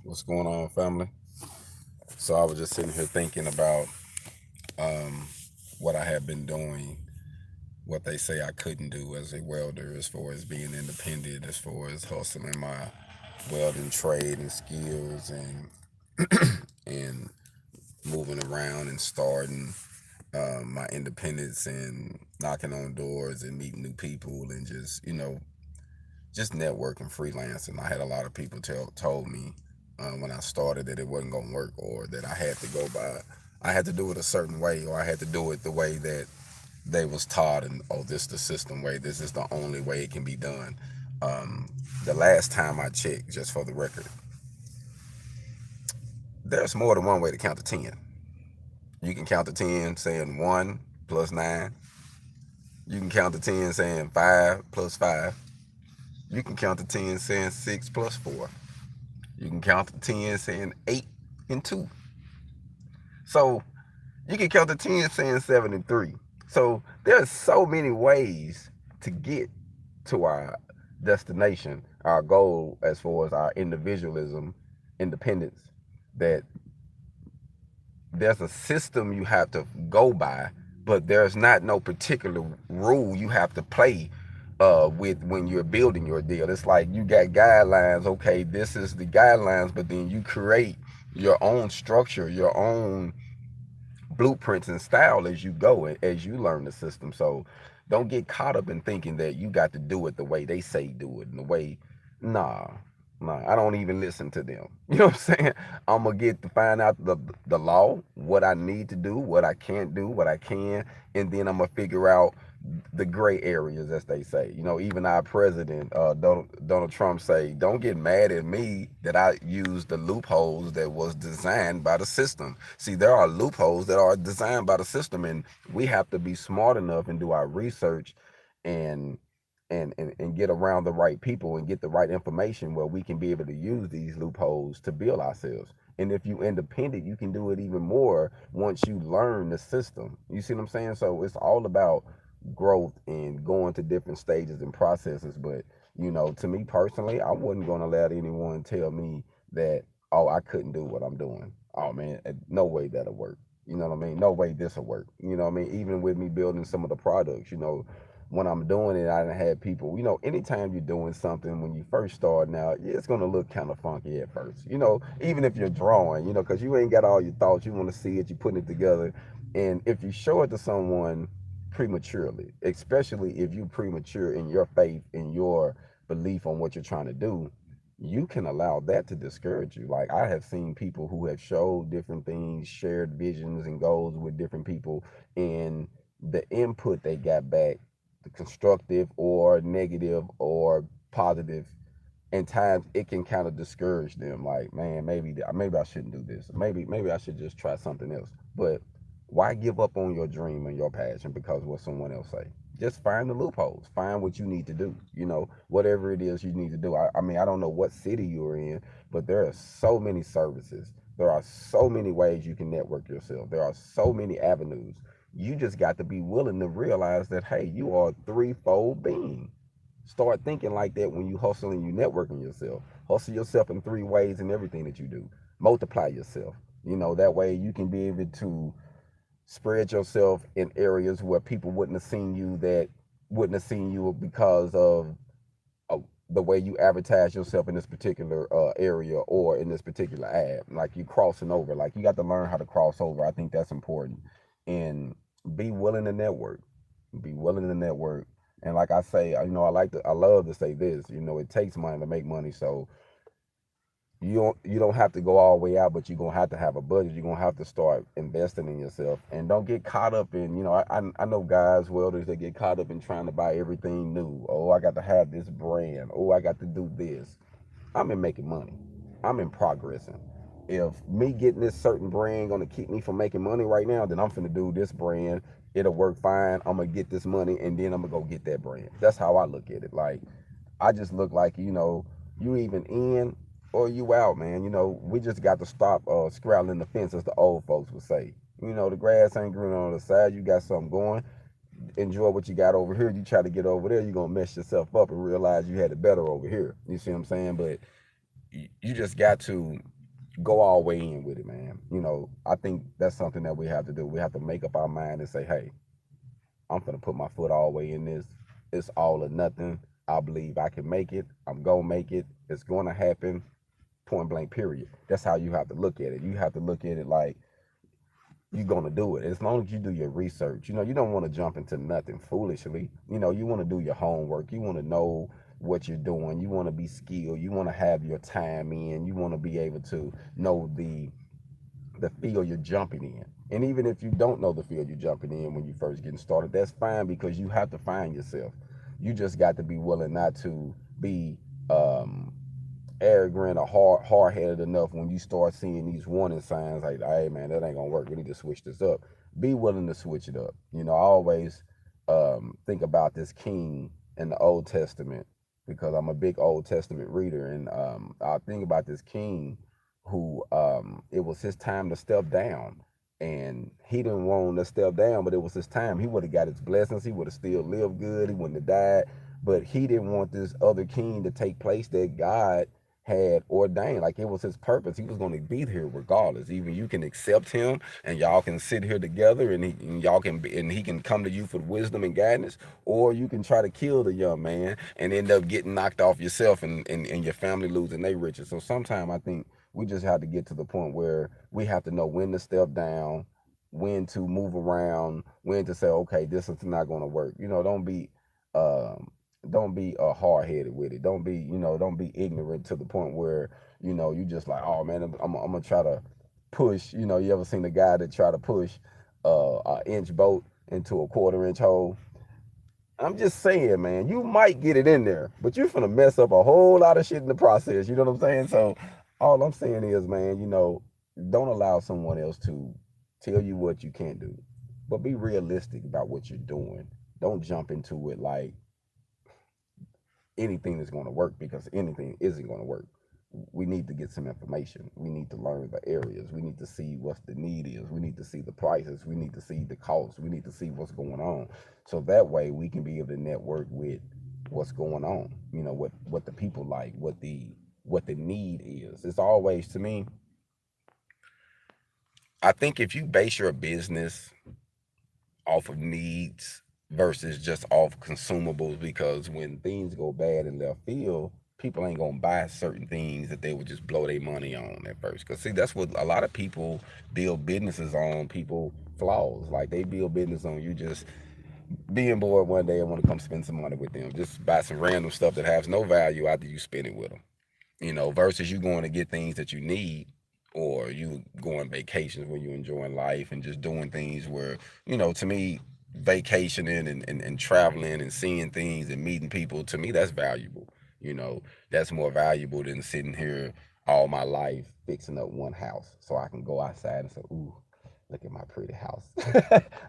What's going on, family? So I was just sitting here thinking about um, what I have been doing, what they say I couldn't do as a welder, as far as being independent, as far as hustling my welding trade and skills, and moving around and starting my independence and knocking on doors and meeting new people and just networking, freelancing. I had a lot of people told me when I started that it wasn't gonna work, or that I had to do it a certain way, or I had to do it the way that they was taught, and oh, this the system way. This is the only way it can be done. Um, the last time I checked, just for the record, there's more than one way to count to 10. You can count to 10 saying 1 plus 9. You can count to 10 saying 5 plus 5. You can count to 10 saying 6 plus 4. You can count to 10 saying 8 and 2. So you can count to 10 saying 7 and 3. So there's so many ways to get to our destination, our goal, as far as our individualism, independence, that there's a system you have to go by, but there's not no particular rule you have to play with when you're building your deal. It's like you got guidelines. Okay, this is the guidelines, but then you create your own structure, your own blueprints and style as you go and as you learn the system. So don't get caught up in thinking that you got to do it the way they say do it, and the way, nah, I don't even listen to them. You know what I'm saying? I'm gonna get to find out the law, what I need to do, what I can't do, what I can, and then I'm gonna figure out the gray areas, as they say. Even our president, Donald Trump, say, "Don't get mad at me that I used the loopholes that was designed by the system." See, there are loopholes that are designed by the system, and we have to be smart enough and do our research and and get around the right people and get the right information where we can be able to use these loopholes to build ourselves. And if you independent, you can do it even more once you learn the system. You see what I'm saying? So it's all about growth and going to different stages and processes. But to me personally, I wasn't going to let anyone tell me that, oh, I couldn't do what I'm doing. Oh man, no way that'll work. You know what I mean? No way this'll work. You know what I mean? Even with me building some of the products, when I'm doing it, I done had people, anytime you're doing something, when you first start out, yeah, it's gonna look kind of funky at first. Even if you're drawing, because you ain't got all your thoughts, you want to see it, you're putting it together. And if you show it to someone prematurely, especially if you premature in your faith, in your belief on what you're trying to do, you can allow that to discourage you. Like, I have seen people who have showed different things, shared visions and goals with different people, and the input they got back, the constructive or negative or positive, and times it can kind of discourage them. Like, man, maybe I shouldn't do this. Maybe I should just try something else. But why give up on your dream and your passion because of what someone else say? Just find the loopholes. Find what you need to do. Whatever it is you need to do. I mean, I don't know what city you're in, but there are so many services. There are so many ways you can network yourself. There are so many avenues. You just got to be willing to realize that, hey, you are a threefold being. Start thinking like that when you hustle and you networking yourself. Hustle yourself in three ways in everything that you do. Multiply yourself. That way you can be able to spread yourself in areas where people wouldn't have seen you because of the way you advertise yourself in this particular area or in this particular ad. Like, you crossing over. Like, you got to learn how to cross over. I think that's important. And be willing to network. Be willing to network. And like I say, I love to say this. It takes money to make money. So you don't have to go all the way out, but you're gonna have to have a budget. You're gonna have to start investing in yourself, and don't get caught up in. I know guys, welders, that get caught up in trying to buy everything new. Oh, I got to have this brand. Oh, I got to do this. I'm in making money. I'm in progressing. If me getting this certain brand gonna keep me from making money right now, then I'm finna do this brand. It'll work fine. I'm gonna get this money, and then I'm gonna go get that brand. That's how I look at it. Like, I just look like, you even in or you out, man. We just got to stop scrabbling the fence, as the old folks would say. The grass ain't green on the side. You got something going. Enjoy what you got over here. You try to get over there, you're gonna mess yourself up and realize you had it better over here. You see what I'm saying? But you just got to go all the way in with it, man. I think that's something that we have to do. We have to make up our mind and say, hey, I'm gonna put my foot all the way in this. It's all or nothing. I believe I can make it. I'm gonna make it. It's gonna happen. Point blank. Period. That's how you have to look at it. You have to look at it like you're gonna do it. As long as you do your research, you don't want to jump into nothing foolishly. You want to do your homework. You want to know what you're doing. You want to be skilled. You want to have your time in. You want to be able to know the field you're jumping in. And even if you don't know the field you're jumping in when you first getting started, that's fine, because you have to find yourself. You just got to be willing not to be um, arrogant or hard-headed enough when you start seeing these warning signs like, hey man, that ain't gonna work, we need to switch this up. Be willing to switch it up. I always think about this king in the Old Testament, because I'm a big Old Testament reader. And I think about this king who it was his time to step down, and he didn't want to step down, but it was his time. He would have got his blessings, he would have still lived good, he wouldn't have died, but he didn't want this other king to take place that God had ordained. Like, it was his purpose. He was going to be here regardless. Even you can accept him and y'all can sit here together, and y'all can be, and he can come to you for wisdom and guidance, or you can try to kill the young man and end up getting knocked off yourself, and your family losing their riches. So sometimes I think we just have to get to the point where we have to know when to step down, when to move around, when to say, okay, this is not going to work. Um, don't be hard headed with it. Don't be ignorant to the point where you just like, oh man, I'm gonna try to push. You ever seen the guy that try to push an inch boat into a quarter-inch hole? I'm just saying, man, you might get it in there, but you're gonna mess up a whole lot of shit in the process. You know what I'm saying? So all I'm saying is, man, don't allow someone else to tell you what you can't do, but be realistic about what you're doing. Don't jump into it like anything is going to work, because anything isn't going to work. We need to get some information. We need to learn the areas. We need to see what the need is. We need to see the prices. We need to see the costs. We need to see what's going on. So that way we can be able to network with what's going on. What the people like, what the need is. It's always, to me, I think if you base your business off of needs versus just off consumables, because when things go bad in left field, people ain't gonna buy certain things that they would just blow their money on at first. Because see, that's what a lot of people build businesses on, people flaws. Like, they build business on you just being bored one day and want to come spend some money with them, just buy some random stuff that has no value after you spend it with them. Versus you going to get things that you need, or you going vacations where you enjoying life and just doing things where, to me, vacationing and traveling and seeing things and meeting people, to me, that's valuable. That's more valuable than sitting here all my life fixing up one house so I can go outside and say, ooh, look at my pretty house.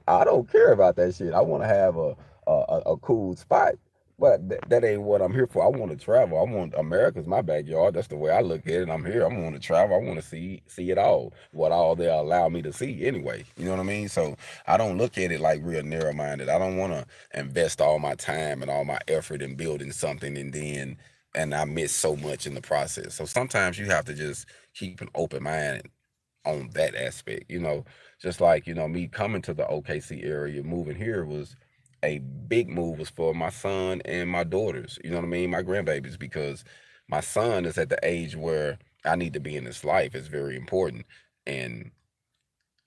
I don't care about that shit. I want to have a cool spot, but that ain't what I'm here for. I want to travel. I want America's my backyard. That's the way I look at it. I'm here. I want to travel. I want to see it all. What all they allow me to see anyway. You know what I mean? So I don't look at it like real narrow minded. I don't want to invest all my time and all my effort in building something, and I miss so much in the process. So sometimes you have to just keep an open mind on that aspect. Just like, me coming to the OKC area, moving here was a big move, was for my son and my daughters, you know what I mean, my grandbabies, because my son is at the age where I need to be in his life. It's very important. And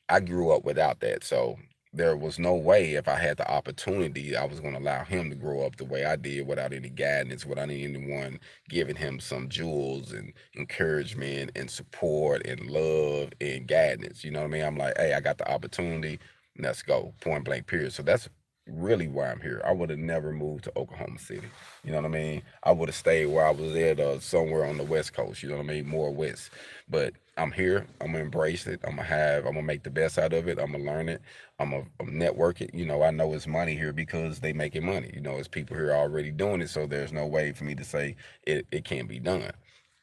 I grew up without that. So there was no way, if I had the opportunity, I was going to allow him to grow up the way I did without any guidance, without anyone giving him some jewels and encouragement and support and love and guidance. You know what I mean? I'm like, hey, I got the opportunity. Let's go. Point blank, period. So that's really why I'm here. I would have never moved to Oklahoma City. You know what I mean? I would have stayed where I was at, somewhere on the West Coast. You know what I mean? More west. But I'm here. I'm gonna embrace it. I'm gonna make the best out of it. I'm gonna learn it. I'm network it. I know it's money here because they making money. It's people here already doing it. So there's no way for me to say it can't be done.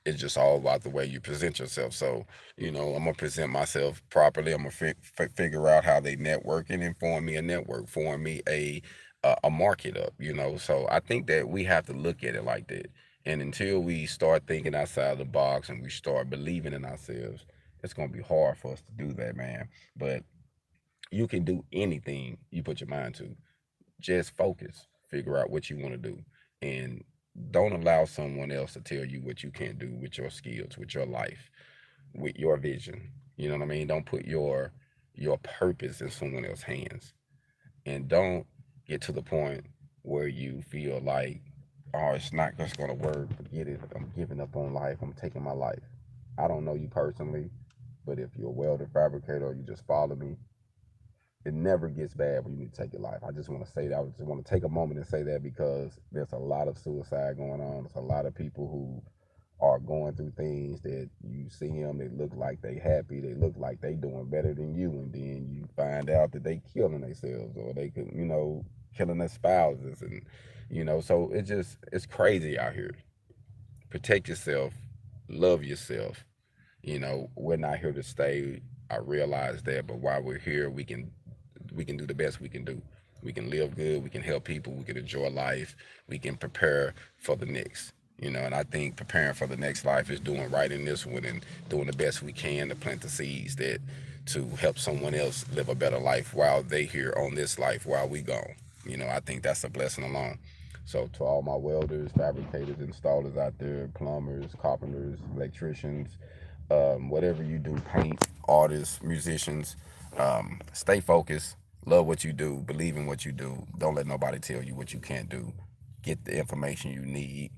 It's just all about the way you present yourself. So, I'm gonna present myself properly. I'm gonna figure out how they network and form me a network, form me a market up. So I think that we have to look at it like that. And until we start thinking outside the box and we start believing in ourselves, it's going to be hard for us to do that, man. But you can do anything you put your mind to. Just focus, figure out what you want to do, and don't allow someone else to tell you what you can't do with your skills, with your life, with your vision. You know what I mean? Don't put your purpose in someone else's hands, and don't get to the point where you feel like, oh, it's not just gonna work. Forget it. I'm giving up on life. I'm taking my life. I don't know you personally, but if you're a welder, fabricator, or you just follow me, it never gets bad when you need to take your life. I just want to say that. I just want to take a moment and say that because there's a lot of suicide going on. There's a lot of people who are going through things that you see them, they look like they happy, they look like they doing better than you, and then you find out that they killing themselves or they could, killing their spouses, and so it's crazy out here. Protect yourself, love yourself. We're not here to stay. I realize that, but while we're here, we can do the best we can do. We can live good. We can help people. We can enjoy life. We can prepare for the next. And I think preparing for the next life is doing right in this one and doing the best we can to plant the seeds that to help someone else live a better life while they here on this life while we gone. I think that's a blessing alone. So to all my welders, fabricators, installers out there, plumbers, carpenters, electricians, whatever you do, paint, artists, musicians, stay focused, love what you do, believe in what you do. Don't let nobody tell you what you can't do. Get the information you need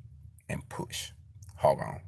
and push. HogOn.